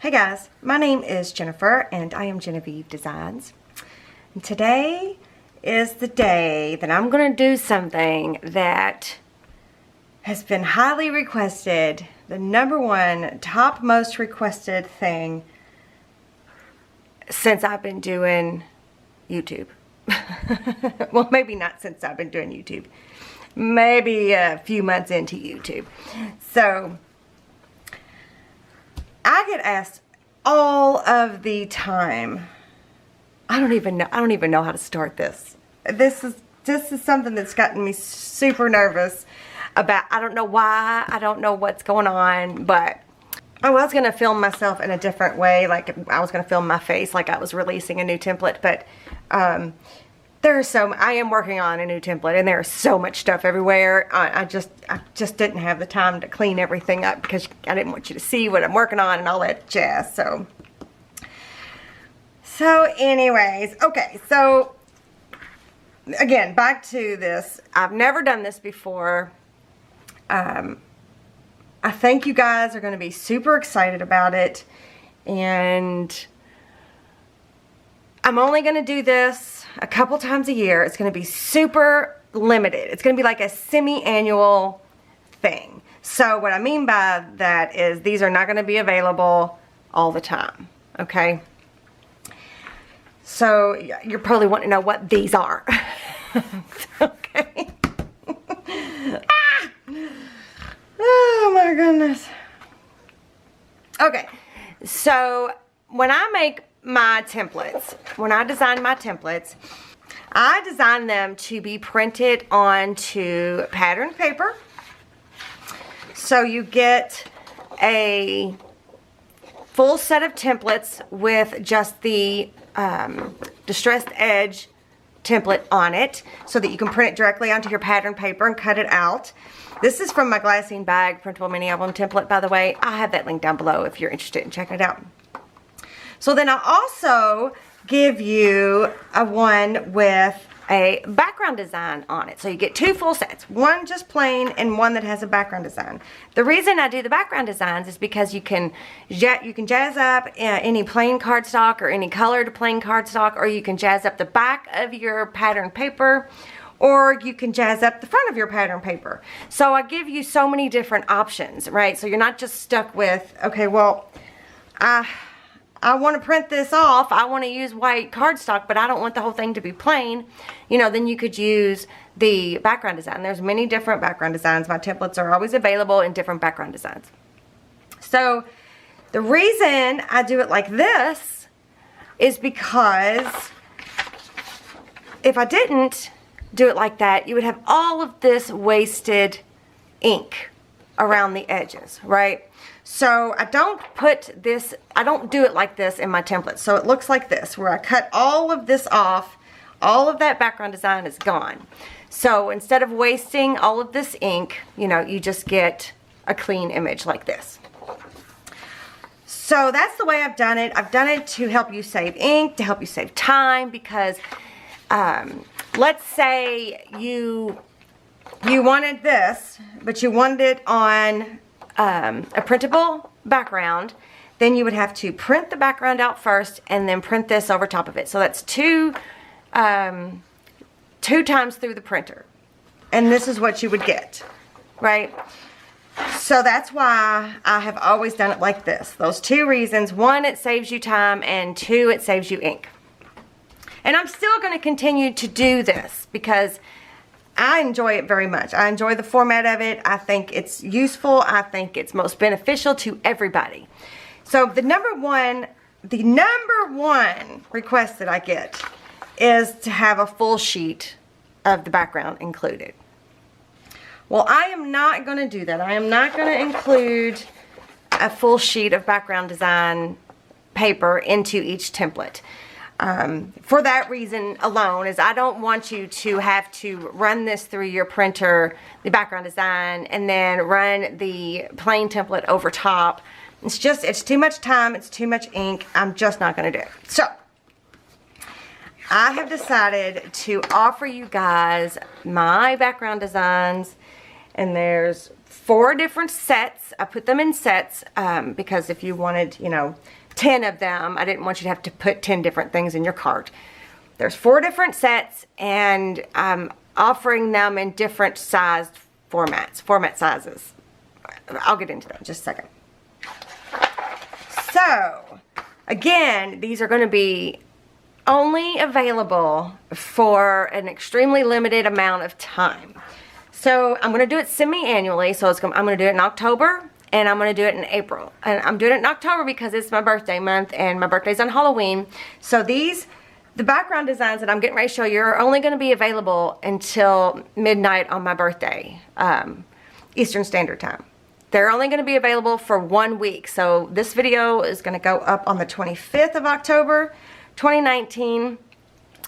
Hey guys, my name is Jennifer and I am Genevieve Designs. And today is the day that I'm going to do something that has been highly requested, the #1 top most requested thing since I've been doing YouTube. Well, maybe not since I've been doing YouTube. Maybe a few months into YouTube. So I get asked all of the time. I don't even know how to start this. This is something that's gotten me super nervous about. I don't know why. I don't know what's going on, but I was going to film myself in a different way. Like I was going to film my face like I was releasing a new template, but I am working on a new template and there's so much stuff everywhere. I just didn't have the time to clean everything up because I didn't want you to see what I'm working on and all that jazz. So anyways, okay, so again, back to this. I've never done this before. I think you guys are going to be super excited about it, and I'm only going to do this a couple times a year. It's going to be super limited. It's going to be like a semi-annual thing. So what I mean by that is these are not going to be available all the time, okay? So you're probably wanting to know what these are. Okay. Ah! Oh my goodness. Okay, so when I make my templates, when I design my templates, I design them to be printed onto pattern paper. So you get a full set of templates with just the distressed edge template on it so that you can print it directly onto your pattern paper and cut it out. This is from my Glassine bag printable mini album template, by the way. I have that link down below if you're interested in checking it out. So then I also give you a one with a background design on it. So you get 2 full sets, one just plain and one that has a background design. The reason I do the background designs is because you can jazz up any plain cardstock or any colored plain cardstock, or you can jazz up the back of your pattern paper, or you can jazz up the front of your pattern paper. So I give you so many different options, right? So you're not just stuck with, okay, well, I want to print this off. I want to use white cardstock, but I don't want the whole thing to be plain. You know, then you could use the background design. There's many different background designs. My templates are always available in different background designs. So the reason I do it like this is because if I didn't do it like that, you would have all of this wasted ink around the edges, right? So I don't do it like this in my template. So it looks like this, where I cut all of this off. All of that background design is gone. So instead of wasting all of this ink, you know, you just get a clean image like this. So that's the way I've done it. I've done it to help you save ink, to help you save time, because let's say you wanted this, but you wanted it on a printable background. Then you would have to print the background out first and then print this over top of it. So that's two times through the printer. And this is what you would get, right? So that's why I have always done it like this. Those 2 reasons. 1, it saves you time, and 2, it saves you ink. And I'm still going to continue to do this because I enjoy it very much. I enjoy the format of it. I think it's useful. I think it's most beneficial to everybody. So the number one request that I get is to have a full sheet of the background included. Well, I am not going to do that. I am not going to include a full sheet of background design paper into each template. For that reason alone, is I don't want you to have to run this through your printer, the background design, and then run the plain template over top. It's too much time, it's too much ink. I'm just not going to do it. So I have decided to offer you guys my background designs, and there's 4 different sets. I put them in sets because if you wanted, you know, 10 of them, I didn't want you to have to put 10 different things in your cart. There's 4 different sets, and I'm offering them in different sized format sizes. I'll get into that in just a second. So, again, these are going to be only available for an extremely limited amount of time. So I'm going to do it semi-annually. So I'm going to do it in October, and I'm going to do it in April. And I'm doing it in October because it's my birthday month, and my birthday's on Halloween. So the background designs that I'm getting ready to show you are only going to be available until midnight on my birthday, Eastern Standard Time. They're only going to be available for 1 week. So this video is going to go up on the 25th of October, 2019.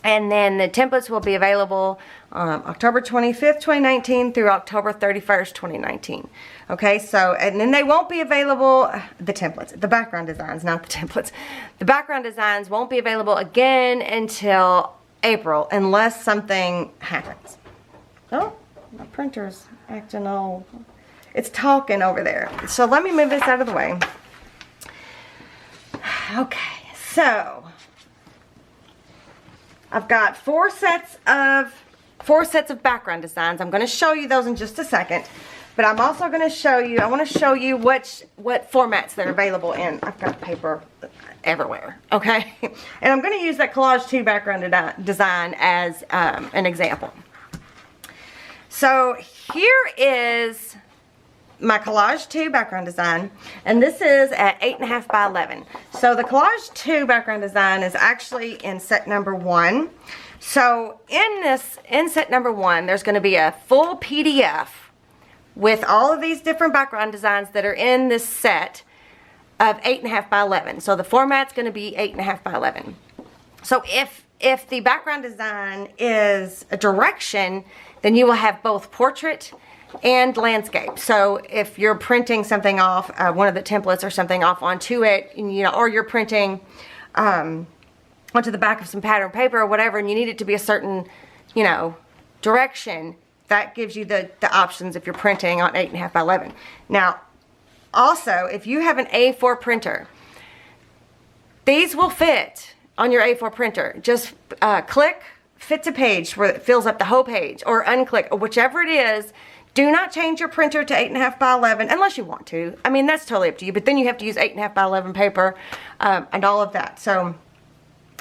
And then the templates will be available October 25th, 2019 through October 31st, 2019. Okay, so, and then they won't be available, the templates, the background designs, not the templates. The background designs won't be available again until April unless something happens. Oh, my printer's acting all, it's talking over there. So let me move this out of the way. Okay, so I've got 4 sets of background designs. I'm going to show you those in just a second. But I'm also going to show you, I want to show you what formats they're available in. I've got paper everywhere, okay? And I'm going to use that Collage 2 background design as an example. So here is my Collage 2 background design, and this is at 8.5 by 11. So the Collage 2 background design is actually in set number 1. So in set number 1, there's going to be a full PDF with all of these different background designs that are in this set of 8.5 by 11. So the format's going to be 8.5 by 11. So if the background design is a direction, then you will have both portrait and landscape. So if you're printing something off, one of the templates or something off onto it, you know, or you're printing onto the back of some pattern paper or whatever, and you need it to be a certain, you know, direction, that gives you the options if you're printing on 8.5 by 11. Now, also, if you have an A4 printer, these will fit on your A4 printer. Just click fit to page where it fills up the whole page, or unclick, or whichever it is. Do not change your printer to 8.5 by 11 unless you want to. I mean, that's totally up to you, but then you have to use 8.5 by 11 paper and all of that. So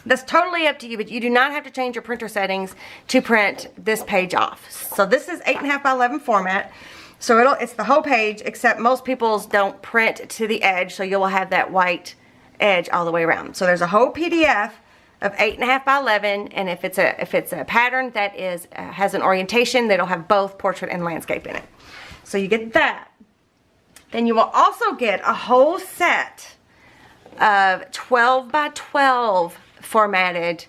that's totally up to you, but you do not have to change your printer settings to print this page off. So this is 8.5 by 11 format. So it's the whole page, except most people's don't print to the edge, so you'll have that white edge all the way around. So there's a whole PDF of 8.5 by 11, and if it's a pattern that has an orientation, that'll have both portrait and landscape in it. So you get that. Then you will also get a whole set of 12 by 12 formatted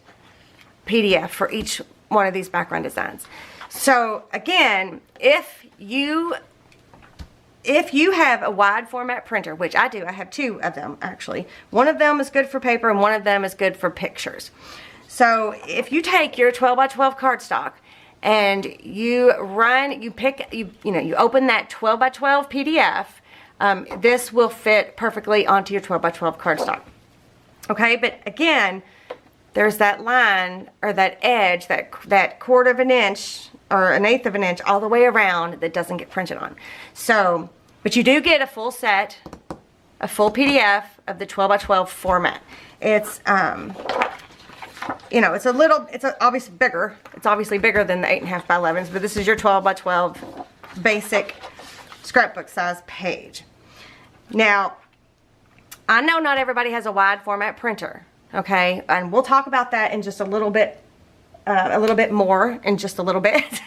PDF for each one of these background designs. So again, if you have a wide format printer, which I do, I have 2 of them actually. One of them is good for paper and one of them is good for pictures. So if you take your 12 by 12 cardstock and you open that 12 by 12 PDF, this will fit perfectly onto your 12 by 12 cardstock. Okay, but again, there's that line or that edge, that 1/4 of an inch or 1/8 of an inch all the way around that doesn't get printed on. So, but you do get a full set, a full PDF of the 12 by 12 format. It's, you know, it's obviously bigger. It's obviously bigger than the 8.5 by 11s, but this is your 12 by 12 basic scrapbook size page. Now, I know not everybody has a wide format printer, okay? And we'll talk about that in just a little bit more in just a little bit.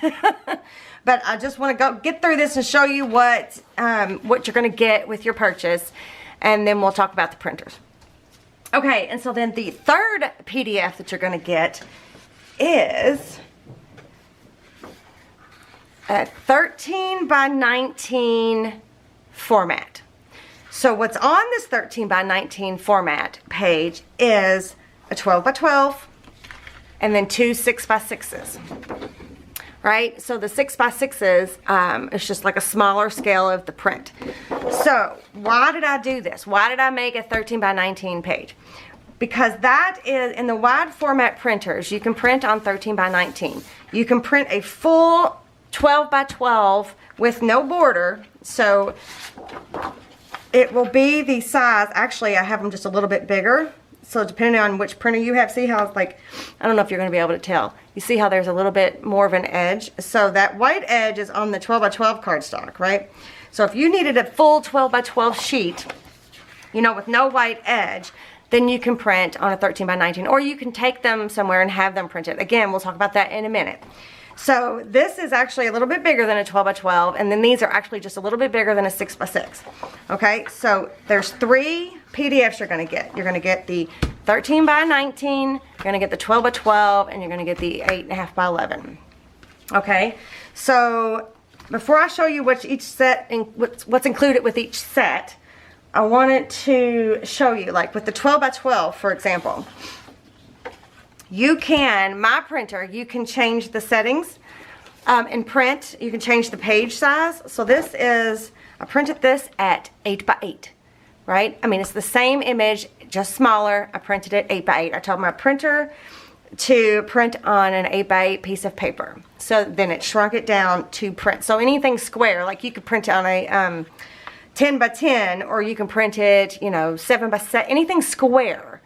But I just want to get through this and show you what you're going to get with your purchase, and then we'll talk about the printers. Okay, and so then the third PDF that you're going to get is a 13 by 19 format. So what's on this 13 by 19 format page is a 12 by 12 and then 2 6 by 6s. right? So the 6x6s is just like a smaller scale of the print. So why did I do this? Why did I make a 13 by 19 page? Because that is, in the wide format printers, you can print on 13 by 19. You can print a full 12 by 12 with no border. So it will be the size, actually I have them just a little bit bigger. So depending on which printer you have, see how it's like, I don't know if you're going to be able to tell. You see how there's a little bit more of an edge? So that white edge is on the 12 by 12 cardstock, right? So if you needed a full 12 by 12 sheet, you know, with no white edge, then you can print on a 13 by 19, or you can take them somewhere and have them printed. Again, we'll talk about that in a minute. So this is actually a little bit bigger than a 12 by 12, and then these are actually just a little bit bigger than a 6 by 6. Okay, so there's 3 PDFs you're going to get. You're going to get the 13 by 19, you're going to get the 12 by 12, and you're going to get the 8.5 by 11. Okay, so before I show you what's each set and what's included with each set, I wanted to show you, like with the 12 by 12, for example. You can, my printer, you can change the settings in print. You can change the page size. So this is, I printed this at 8 by 8, right? I mean, it's the same image, just smaller. I printed it 8 by 8. I told my printer to print on an 8 by 8 piece of paper. So then it shrunk it down to print. So anything square, like you could print on a 10 by 10, or you can print it, you know, 7 by 7, anything square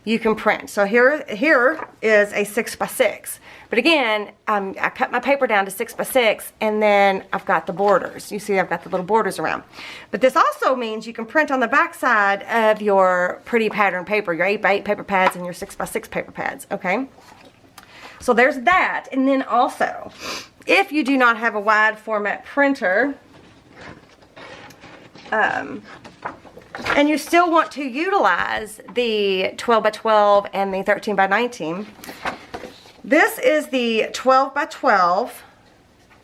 you can print. So here is a 6 by 6. But again, I cut my paper down to 6 by 6, and then I've got the borders. You see I've got the little borders around. But this also means you can print on the back side of your pretty pattern paper, your 8 by 8 paper pads and your 6 by 6 paper pads, okay? So there's that. And then also, if you do not have a wide format printer, and you still want to utilize the 12 by 12 and the 13 by 19, this is the 12 by 12,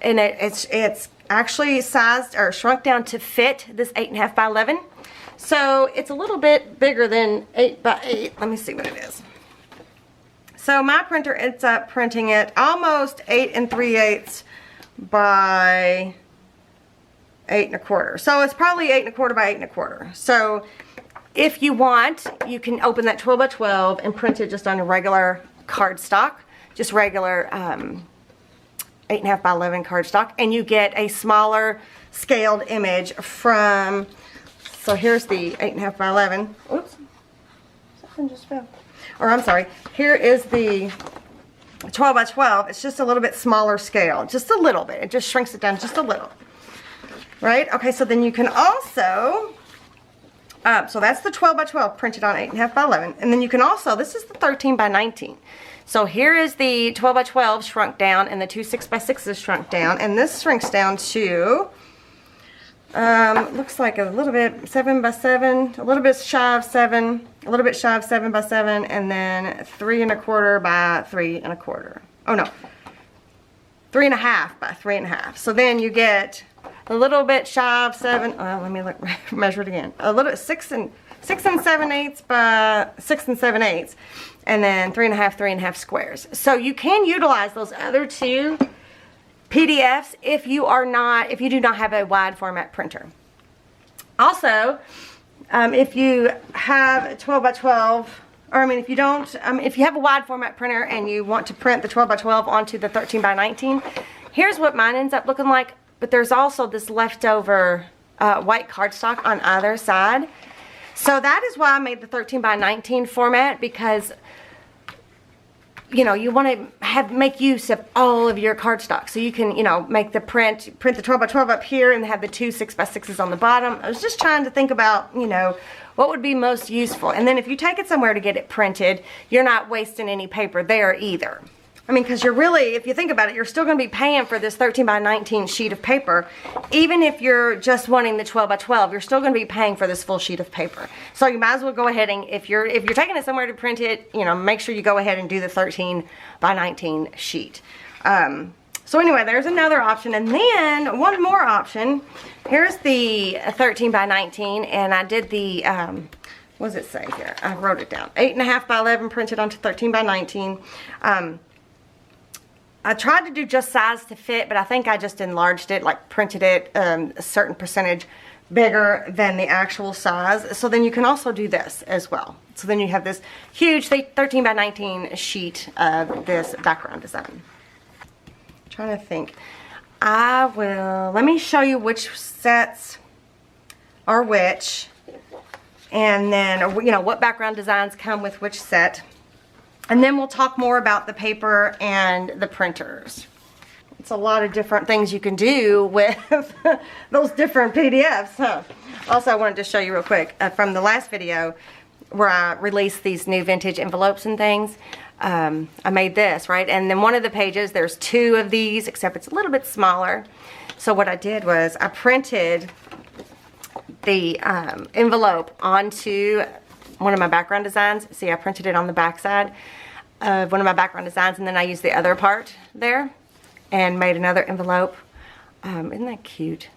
and it's actually sized or shrunk down to fit this 8.5 by 11. So it's a little bit bigger than 8 by 8. Let me see what it is. So my printer ends up printing it almost 8 3/8 by 8 1/4. So it's probably 8 1/4 by 8 1/4. So if you want, you can open that 12 by 12 and print it just on a regular cardstock, just regular 8.5 by 11 cardstock, and you get a smaller scaled image from, so here's the 8.5 by 11. Oops, something just fell. Or I'm sorry, here is the 12 by 12. It's just a little bit smaller scale, just a little bit. It just shrinks it down just a little. Right? Okay, so then you can also, so that's the 12 by 12 printed on 8.5 by 11. And then you can also, this is the 13 by 19. So here is the 12 by 12 shrunk down, and the two 6 by 6s shrunk down. And this shrinks down to, looks like a little bit 7 by 7, a little bit shy of 7, a little bit shy of 7 by 7, and then 3 1/4 by 3 1/4. Oh no, 3 1/2 by 3 1/2. So then you get a little bit shy of 7. Let me look, measure it again. A little 6 and 7/8 by 6 and 7/8, and then 3 1/2, 3 1/2 squares. So you can utilize those other two PDFs if you do not have a wide format printer. Also, if you have 12 by 12, or I mean, if you don't, if you have a wide format printer and you want to print the 12 by 12 onto the 13 by 19, here's what mine ends up looking like. But there's also this leftover white cardstock on either side. So that is why I made the 13 by 19 format, because you know, you want to make use of all of your cardstock. So you can, you know, make the print the 12 by 12 up here and have the two 6 by 6s on the bottom. I was just trying to think about, you know, what would be most useful. And then if you take it somewhere to get it printed, you're not wasting any paper there either. I mean, because you're really, if you think about it, you're still going to be paying for this 13 by 19 sheet of paper. Even if you're just wanting the 12 by 12, you're still going to be paying for this full sheet of paper. So you might as well go ahead and, if you're taking it somewhere to print it, you know, make sure you go ahead and do the 13 by 19 sheet. So anyway, there's another option. And then one more option. Here's the 13 by 19, and I did the, what does it say here? I wrote it down. 8.5 by 11 printed onto 13 by 19. I tried to do just size to fit, but I think I just enlarged it, like printed it a certain percentage bigger than the actual size. So then you can also do this as well. So then you have this huge 13 by 19 sheet of this background design. I'm trying to think. Let me show you which sets are which, and then, you know, what background designs come with which set. And then we'll talk more about the paper and the printers. It's a lot of different things you can do with those different PDFs, huh? Also, I wanted to show you real quick from the last video where I released these new vintage envelopes and things. I made this, right? And then one of the pages, there's 2 of these, except it's a little bit smaller. So what I did was I printed the envelope onto one of my background designs. See, I printed it on the back side of one of my background designs, and then I used the other part there and made another envelope. Isn't that cute?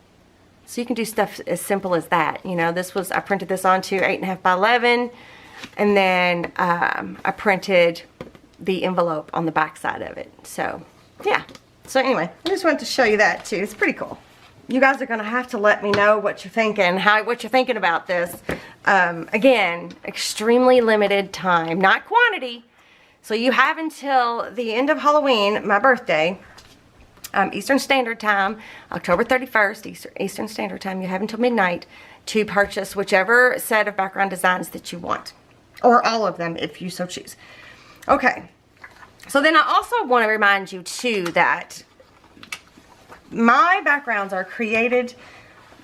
So you can do stuff as simple as that. You know, this was, I printed this onto 8.5 by 11, and then I printed the envelope on the back side of it. So yeah. So anyway, I just wanted to show you that too. It's pretty cool. You guys are gonna have to let me know what you're thinking, what you're thinking about this. Again, extremely limited time, not quantity. So you have until the end of Halloween, my birthday, Eastern Standard Time, October 31st, Eastern Standard Time. You have until midnight to purchase whichever set of background designs that you want, or all of them if you so choose. Okay, so then I also want to remind you too that my backgrounds are created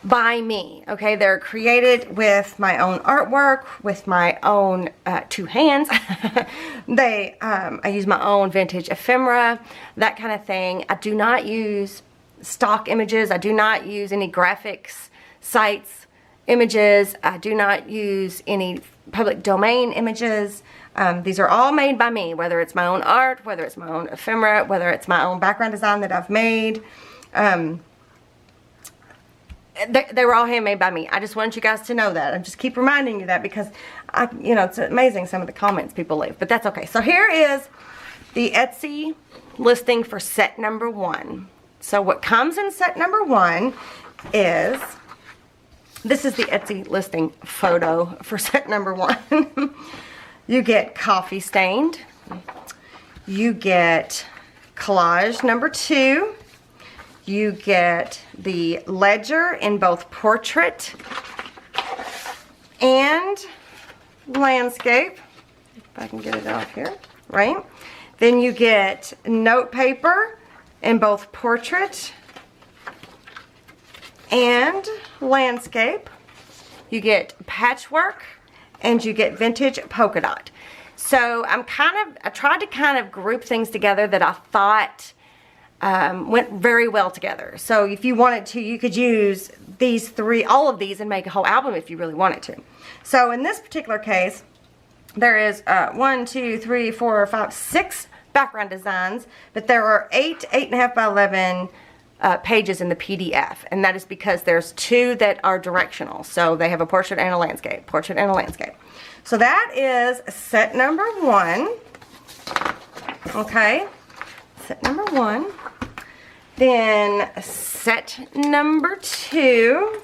by me, okay? They're created with my own artwork, with my own 2 hands. I use my own vintage ephemera, that kind of thing. I do not use stock images. I do not use any graphics sites images. I do not use any public domain images. These are all made by me, whether it's my own art, whether it's my own ephemera, whether it's my own background design that I've made. They were all handmade by me. I just want you guys to know that. I just keep reminding you that because, you know, it's amazing some of the comments people leave. But that's okay. So here is the Etsy listing for set number 1. So what comes in set number 1 is, this is the Etsy listing photo for set number 1. You get coffee stained. You get collage number 2. You get the ledger in both portrait and landscape. If I can get it off here, right? Then you get note paper in both portrait and landscape. You get patchwork and you get vintage polka dot. So I tried to kind of group things together that I thought went very well together. So if you wanted to, you could use these 3, all of these, and make a whole album if you really wanted to. So in this particular case, there is 1, 2, 3, 4, 5, 6 background designs, but there are 8.5 by 11 pages in the PDF, and that is because there's 2 that are directional. So they have a portrait and a landscape, portrait and a landscape. So that is set number 1. Okay, set number 1. Then set number 2.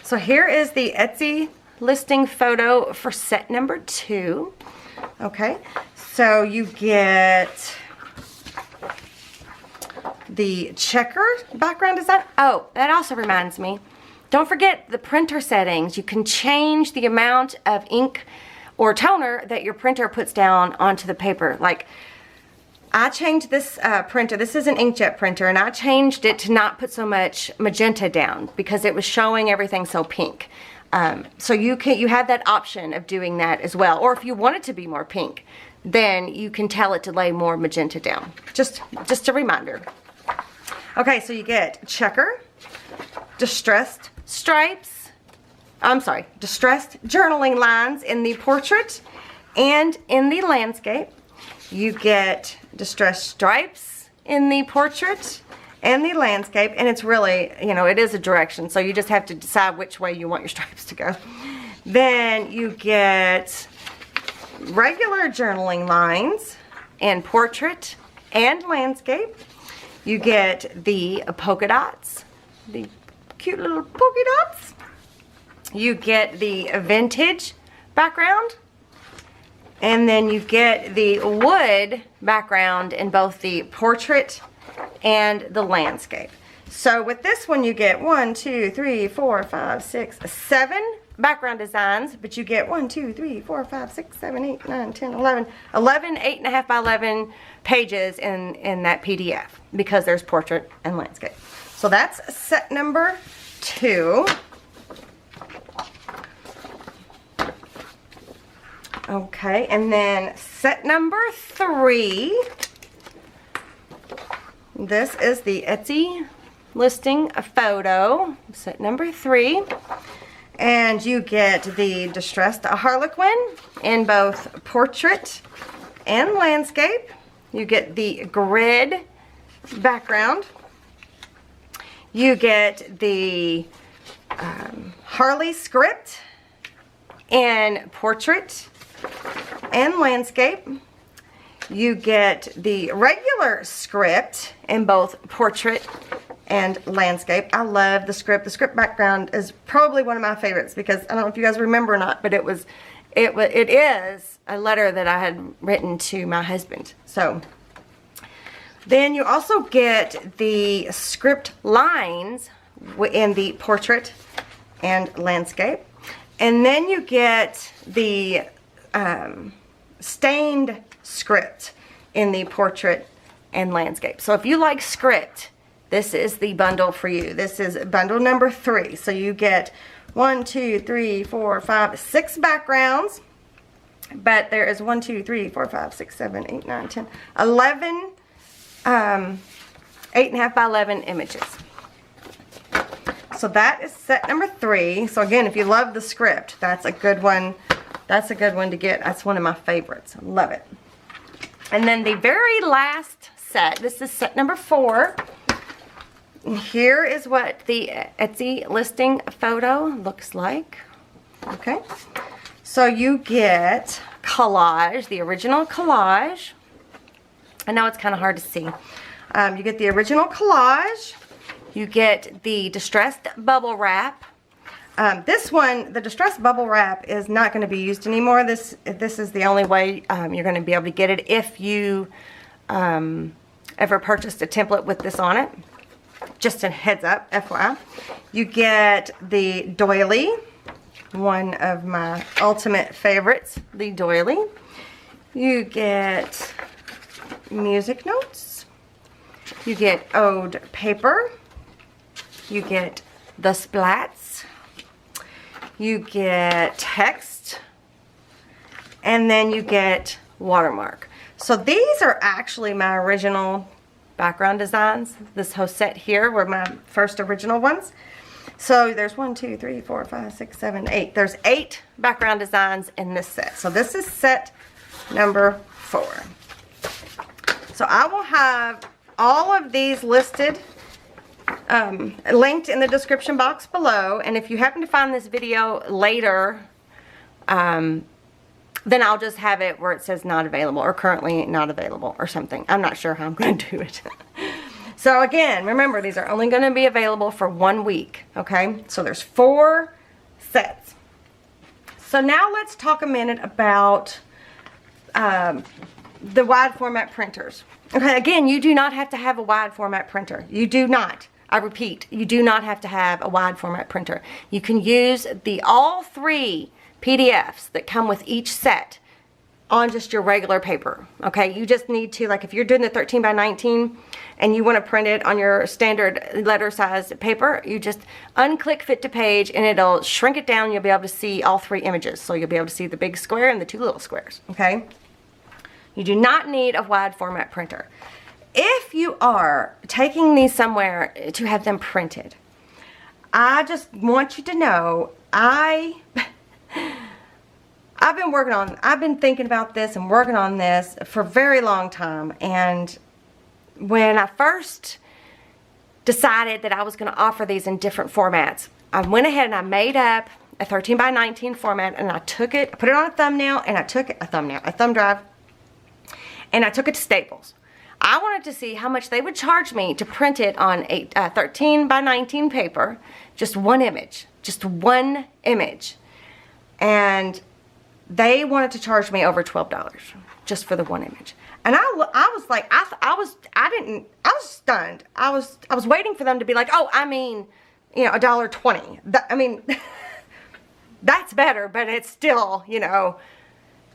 So here is the Etsy listing photo for set number 2. Okay, so you get the checker background design. Oh, that also reminds me. Don't forget the printer settings. You can change the amount of ink or toner that your printer puts down onto the paper. Like, I changed this printer. This is an inkjet printer, and I changed it to not put so much magenta down because it was showing everything so pink. So you have that option of doing that as well. Or if you want it to be more pink, then you can tell it to lay more magenta down. Just a reminder. Okay, so you get checker, distressed stripes, distressed journaling lines in the portrait and in the landscape. You get distressed stripes in the portrait and the landscape, and it's really, you know, it is a direction, so you just have to decide which way you want your stripes to go. Then you get regular journaling lines and portrait and landscape. You get the polka dots, the cute little polka dots. You get the vintage background, and then you get the wood background in both the portrait and the landscape. So with this one you get 1, 2, 3, 4, 5, 6, 7 background designs, but you get 1, 2, 3, 4, 5, 6, 7, 8, 9, 10, 11, 8.5 by 11 pages in that PDF, because there's portrait and landscape. So that's set number 2. Okay, and then set number 3. This is the Etsy listing photo, set number 3. And you get the distressed harlequin in both portrait and landscape. You get the grid background. You get the Harley script in portrait and landscape. You get the regular script in both portrait and landscape. I love the script. The script background is probably one of my favorites, because I don't know if you guys remember or not, but it is a letter that I had written to my husband. So then you also get the script lines in the portrait and landscape, and then you get the stained script in the portrait and landscape. So if you like script, this is the bundle for you. This is bundle number 3. So you get 1, 2, 3, 4, 5, 6 backgrounds, but there is 1, 2, 3, 4, 5, 6, 7, 8, 9, 10, 11 8.5 by 11 images. So that is set number 3. So again, if you love the script, that's a good one. That's a good one to get. That's one of my favorites. I love it. And then the very last set, this is set number 4. Here is what the Etsy listing photo looks like. Okay. So you get Collage, the original Collage. I know it's kind of hard to see. You get the original Collage. You get the distressed bubble wrap. This one, the distressed bubble wrap, is not going to be used anymore. This is the only way you're going to be able to get it if you ever purchased a template with this on it. Just a heads up, FYI. You get the doily, one of my ultimate favorites, the doily. You get music notes. You get ode paper. You get the splats. You get text. And then you get watermark. So these are actually my original background designs. This whole set here were my first original ones. So there's 1, 2, 3, 4, 5, 6, 7, 8. There's 8 background designs in this set. So this is set number 4. So I will have all of these listed, linked in the description box below. And if you happen to find this video later, then I'll just have it where it says not available or currently not available or something. I'm not sure how I'm going to do it. So again, remember, these are only going to be available for 1 week, okay? So there's 4 sets. So now let's talk a minute about the wide format printers. Okay, again, you do not have to have a wide format printer. You do not. I repeat, you do not have to have a wide format printer. You can use all 3 PDFs that come with each set on just your regular paper. Okay, you just need to, like if you're doing the 13 by 19 and you want to print it on your standard letter size paper, you just unclick fit to page and it'll shrink it down. You'll be able to see all 3 images. So you'll be able to see the big square and the 2 little squares. Okay, you do not need a wide format printer. If you are taking these somewhere to have them printed, I just want you to know I've been thinking about this and working on this for a very long time. And when I first decided that I was going to offer these in different formats, I went ahead and I made up a 13 by 19 format, and I took it, I put it on a thumbnail, and I took it, a thumb drive, and I took it to Staples. I wanted to see how much they would charge me to print it on a 13 by 19 paper, just one image, and they wanted to charge me over $12 just for the one image. And I was like, I was stunned. I was waiting for them to be like, oh, I mean, you know, $1.20. I mean, that's better, but it's still, you know,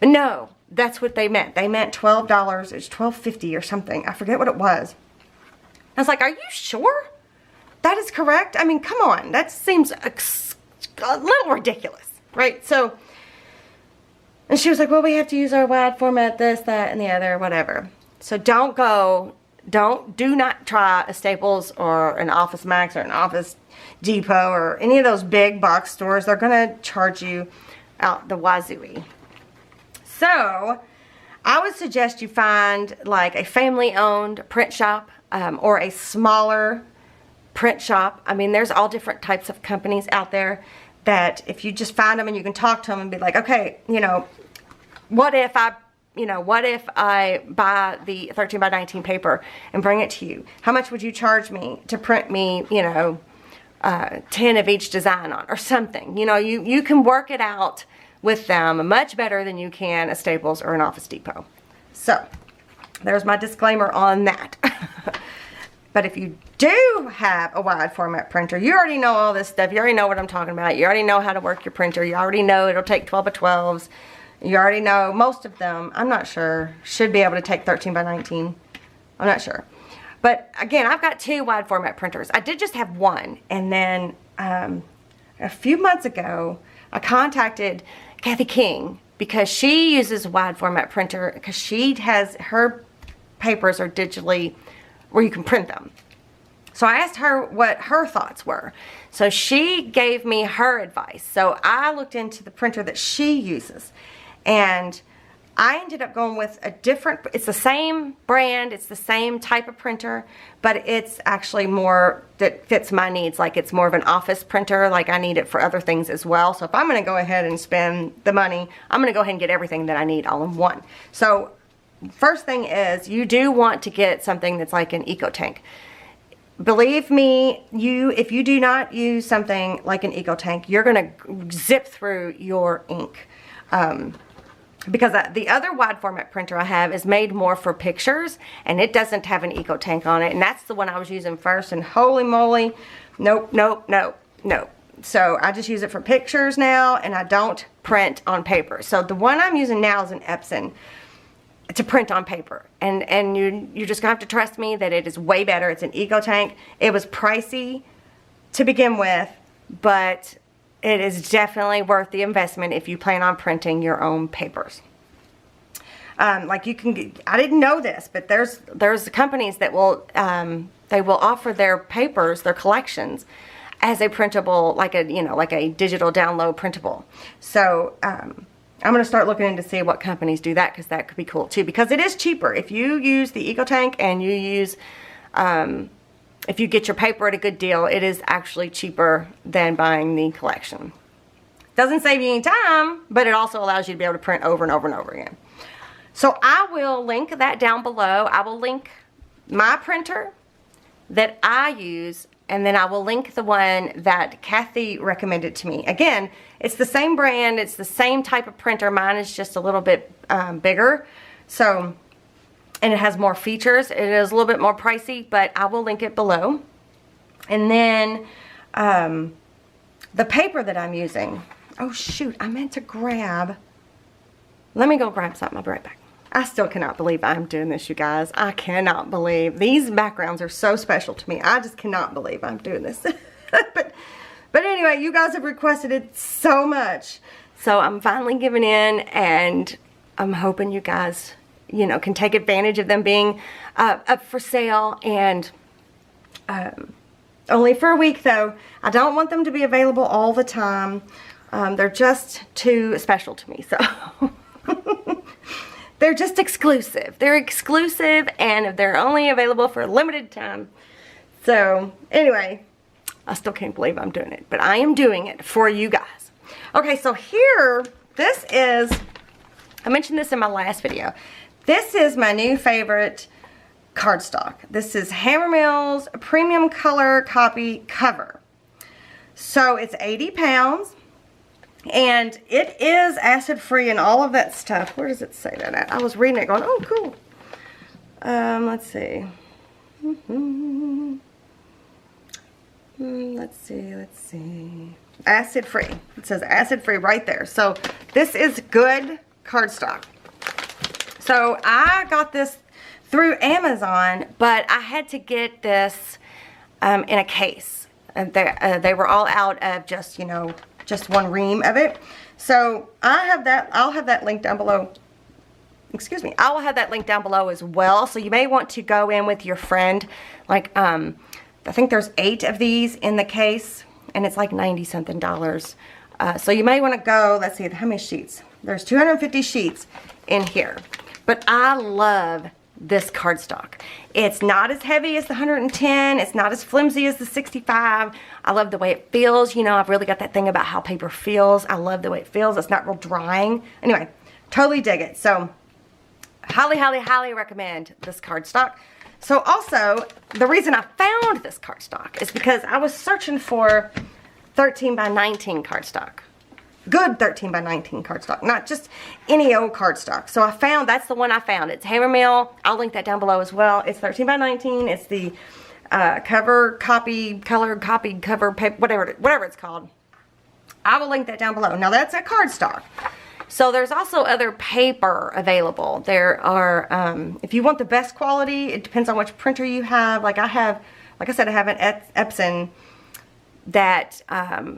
no, that's what they meant. They meant $12. It's $12.50 or something. I forget what it was. I was like, are you sure that is correct? I mean, come on. That seems a little ridiculous, right? So, and she was like, well, we have to use our wide format, this, that, and the other, whatever. So do not try a Staples or an Office Max or an Office Depot or any of those big box stores. They're going to charge you out the wazooey. So I would suggest you find like a family-owned print shop or a smaller print shop. I mean, there's all different types of companies out there that if you just find them and you can talk to them and be like, okay, you know, what if I buy the 13 by 19 paper and bring it to you? How much would you charge me to print me, you know, 10 of each design on or something? You know, you can work it out with them much better than you can a Staples or an Office Depot. So there's my disclaimer on that. But if you do have a wide format printer, you already know all this stuff. You already know what I'm talking about. You already know how to work your printer. You already know it'll take 12 by 12s. You already know most of them, I'm not sure, should be able to take 13 by 19. I'm not sure. But again, I've got 2 wide format printers. I did just have one. And then a few months ago, I contacted Kathy King because she uses a wide format printer because she has, her papers are digitally where you can print them. So I asked her what her thoughts were. So she gave me her advice. So I looked into the printer that she uses. And I ended up going with a different, it's the same brand, it's the same type of printer, but it's actually more that fits my needs. Like it's more of an office printer, like I need it for other things as well. So if I'm gonna go ahead and spend the money, I'm gonna go ahead and get everything that I need all in one. So first thing is, you do want to get something that's like an eco tank. Believe me, if you do not use something like an eco tank, you're gonna zip through your ink. Because the other wide format printer I have is made more for pictures, and it doesn't have an eco tank on it, and that's the one I was using first, and holy moly, nope. So I just use it for pictures now, and I don't print on paper. So the one I'm using now is an Epson to print on paper, and you're just gonna have to trust me that it is way better. It's an eco tank. It was pricey to begin with, but it is definitely worth the investment if you plan on printing your own papers. Like you can, I didn't know this, but there's companies that will, they will offer their papers, their collections, as a printable, like a digital download printable. So I'm gonna start looking in to see what companies do that, because that could be cool too, because it is cheaper. If you use the eco tank and you use, if you get your paper at a good deal, it is actually cheaper than buying the collection. Doesn't save you any time, but it also allows you to be able to print over and over and over again. So I will link that down below. I will link my printer that I use, and then I will link the one that Kathy recommended to me. Again, it's the same brand, it's the same type of printer. Mine is just a little bit bigger. So, and it has more features. It is a little bit more pricey, but I will link it below. And then the paper that I'm using. Oh shoot, I meant to grab. Let me go grab something. I'll be right back. I still cannot believe I'm doing this, you guys. I cannot believe. These backgrounds are so special to me. I just cannot believe I'm doing this. But anyway, you guys have requested it so much. So I'm finally giving in, and I'm hoping you guys, you know, can take advantage of them being up for sale, and only for a week though. I don't want them to be available all the time. They're just too special to me, so they're just exclusive. They're exclusive, and they're only available for a limited time. So anyway, I still can't believe I'm doing it, but I am doing it for you guys. Okay, so here, this is, I mentioned this in my last video. This is my new favorite cardstock. This is Hammermill's Premium Color Copy Cover. So it's 80 pounds. And it is acid free and all of that stuff. Where does it say that at? I was reading it going, oh, cool. Let's see. Let's see. Acid free. It says acid free right there. So this is good cardstock. So I got this through Amazon, but I had to get this in a case. And they were all out of just, you know, just one ream of it. So I have that, I'll have that link down below. Excuse me, I will have that link down below as well. So you may want to go in with your friend. Like, I think there's 8 of these in the case, and it's like $90-something. So you may want to go, let's see, how many sheets? There's 250 sheets in here. But I love this cardstock. It's not as heavy as the 110. It's not as flimsy as the 65. I love the way it feels. You know, I've really got that thing about how paper feels. I love the way it feels. It's not real drying. Anyway, totally dig it. So highly, highly, highly recommend this cardstock. So also, the reason I found this cardstock is because I was searching for 13 by 19 cardstock. Good 13 by 19 cardstock, not just any old cardstock. So I found, that's the one I found. It's Hammermill. I'll link that down below as well. It's 13 by 19. It's the color copy paper, whatever it's called. I will link that down below. Now that's a cardstock. So there's also other paper available. There are, if you want the best quality, it depends on which printer you have. Like I said, I have an Epson that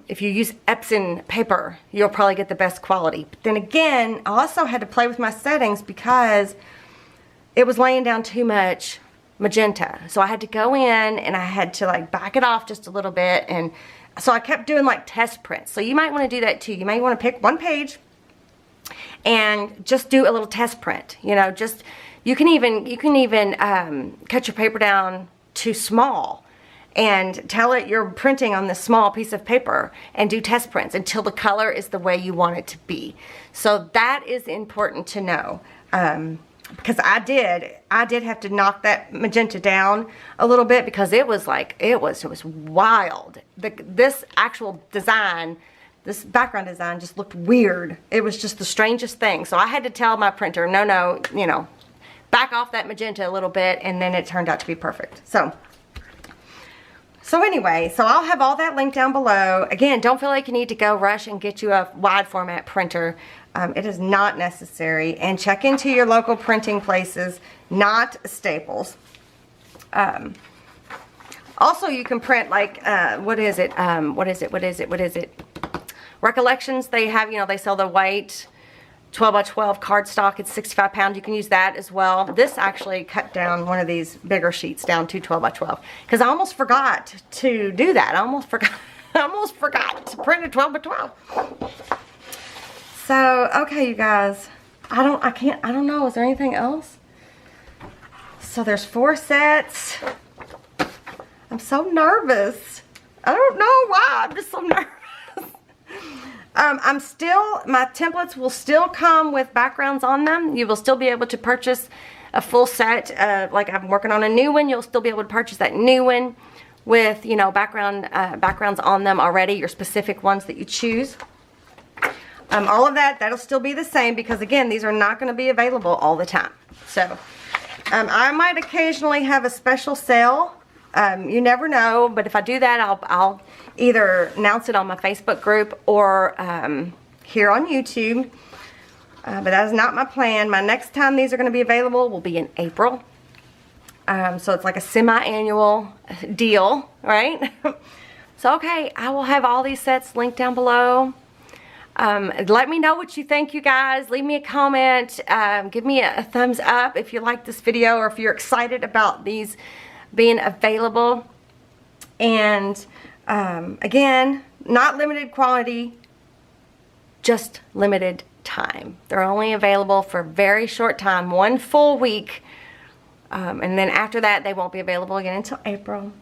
if you use Epson paper, you'll probably get the best quality. But then again, I also had to play with my settings because it was laying down too much magenta. So I had to go in and I had to like back it off just a little bit. And so I kept doing like test prints. So you might want to do that too. You might want to pick one page and just do a little test print. You know, just, you can even cut your paper down to small and tell it you're printing on this small piece of paper and do test prints until the color is the way you want it to be. So that is important to know. Because I did have to knock that magenta down a little bit because it was like, it was wild. This actual design, this background design just looked weird. It was just the strangest thing. So I had to tell my printer, no, you know, back off that magenta a little bit, and then it turned out to be perfect. So anyway, so I'll have all that linked down below. Again, don't feel like you need to go rush and get you a wide format printer. It is not necessary. And check into your local printing places, not Staples. Also, you can print like, what is it? Recollections, they have, you know, they sell the white 12 by 12 cardstock. It's 65 pounds. You can use that as well. This actually cut down one of these bigger sheets down to 12 by 12 because I almost forgot to do that. I almost forgot to print a 12 by 12. So, okay, you guys, I don't know. Is there anything else? So there's 4 sets. I'm so nervous. I don't know why. I'm just so nervous. My templates will still come with backgrounds on them. You will still be able to purchase a full set. Like I'm working on a new one, you'll still be able to purchase that new one with, you know, backgrounds on them already, your specific ones that you choose. All of that'll still be the same because again, these are not going to be available all the time. So I might occasionally have a special sale. You never know, but if I do that, I'll either announce it on my Facebook group or here on YouTube. But that is not my plan. My next time these are going to be available will be in April. So it's like a semi-annual deal, right? So, okay, I will have all these sets linked down below. Let me know what you think, you guys. Leave me a comment. Give me a thumbs up if you like this video or if you're excited about these being available. And again, not limited quantity, just limited time. They're only available for a very short time, 1 full week. And then after that, they won't be available again until April.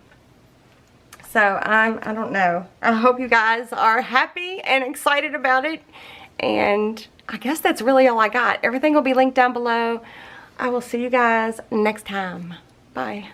So I don't know. I hope you guys are happy and excited about it. And I guess that's really all I got. Everything will be linked down below. I will see you guys next time. Bye.